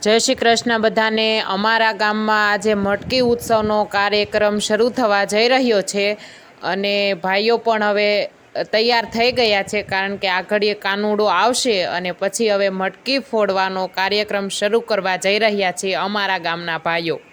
જય શ્રી કૃષ્ણ બધાને। અમારા ગામમાં આજે મટકી ઉત્સવનો કાર્યક્રમ શરૂ થવા જઈ રહ્યો છે અને ભાઈઓ પણ હવે તૈયાર થઈ ગયા છે, કારણ કે આ ઘડીએ કાનુડો આવશે અને પછી હવે મટકી ફોડવાનો કાર્યક્રમ શરૂ કરવા જઈ રહ્યા છે અમારા ગામના ભાઈઓ।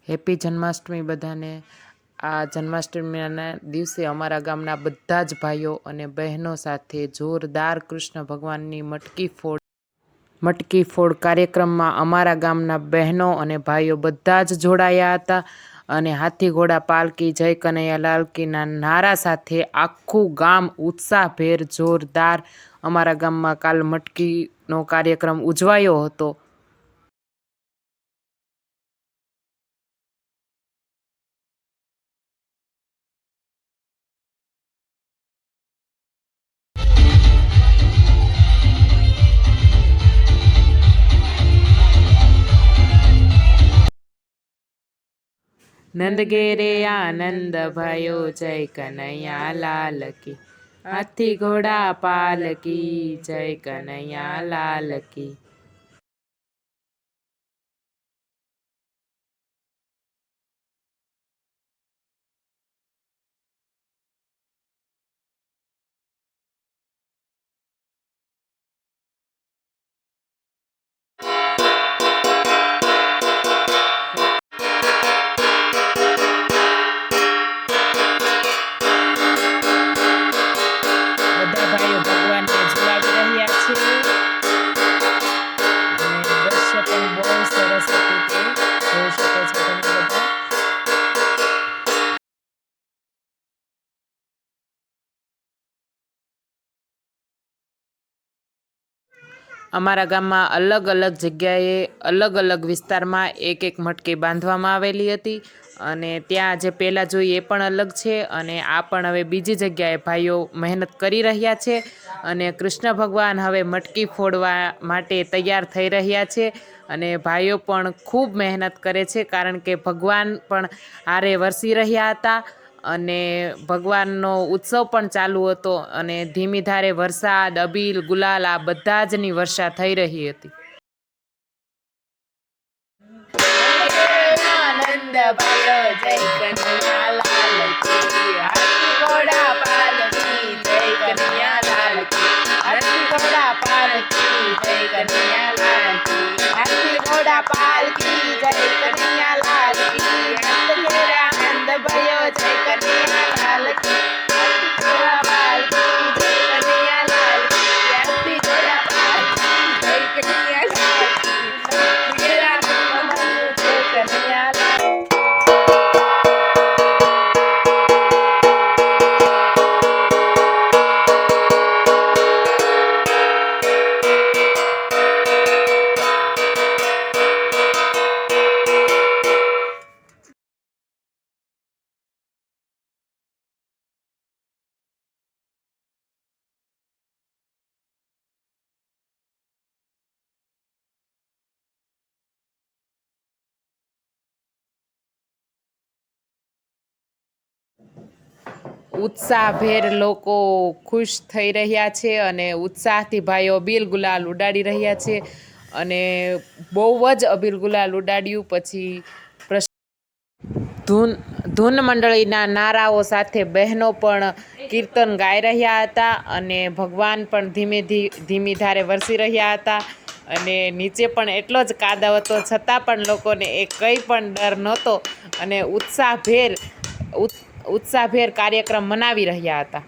હેપી જન્માષ્ટમી બધાને। આ જન્માષ્ટમીના દિવસે અમારા ગામના બધા જ ભાઈઓ અને બહેનો સાથે જોરદાર કૃષ્ણ ભગવાનની મટકી ફોડ કાર્યક્રમમાં અમારા ગામના બહેનો અને ભાઈઓ બધા જ જોડાયા હતા અને હાથી ઘોડા પાલકી જય કનૈયા લાલ કીના નારા સાથે આખું ગામ ઉત્સાહભેર જોરદાર અમારા ગામમાં કાલ મટકીનો કાર્યક્રમ ઉજવાયો હતો। नंद घेरे आनंद भयो जय कन्हैया लाल की, हाथी घोड़ा पालकी जय कन्हैया लाल की। બધા ભાઈઓ ભગવાનને ઝુલાવી રહ્યા છે અને દ્રશ્ય પણ બહુ સરસ હતું, તે જોઈ શકો છો તમે બધા। અમારા ગામમાં અલગ અલગ જગ્યાએ અલગ અલગ વિસ્તારમાં એક મટકી બાંધવામાં આવેલી હતી અને ત્યાં જે પહેલાં જોઈ એ પણ અલગ છે અને આ પણ હવે બીજી જગ્યાએ ભાઈઓ મહેનત કરી રહ્યા છે અને કૃષ્ણ ભગવાન હવે મટકી ફોડવા માટે તૈયાર થઈ રહ્યા છે અને ભાઈઓ પણ ખૂબ મહેનત કરે છે, કારણ કે ભગવાન પણ હારે વરસી રહ્યા હતા અને ભગવાનનો ઉત્સવ પણ ચાલુ હતો અને ધીમી ધારે વરસાદ, અબીલ, ગુલાલ આ બધા જની વર્ષા થઈ રહી હતી। આનંદ भयो जय कन्हैया लाल की, हाथी घोड़ा पालकी जय कन्हैया लाल की, हाथी घोड़ा पालकी जय कन्हैया लाल की, हाथी घोड़ा पालकी जय कन्हैया लाल की, नंद घेरे आनंद भयो जय कन्हैया लाल की, हाथी घोड़ा पालकी जय कन्हैया लाल की, हाथी घोड़ा पालकी जय कन्हैया लाल की, नंद घेरे आनंद भयो जय कन्हैया लाल। ઉત્સાહભેર લોકો ખુશ થઈ રહ્યા છે અને ઉત્સાહથી ભાઈઓ અબીલ ગુલાલ ઉડાડી રહ્યા છે અને બહુ જ અબીલ ગુલાલ ઉડાડ્યું પછી ધૂન મંડળીના નારાઓ સાથે બહેનો પણ કીર્તન ગાઈ રહ્યા હતા અને ભગવાન પણ ધીમી ધારે વરસી રહ્યા હતા અને નીચે પણ એટલો જ કાદવ હતો, છતાં પણ લોકોને એ કંઈ પણ ડર નહોતો અને ઉત્સાહભેર કાર્યક્રમ મનાવી રહ્યા હતા।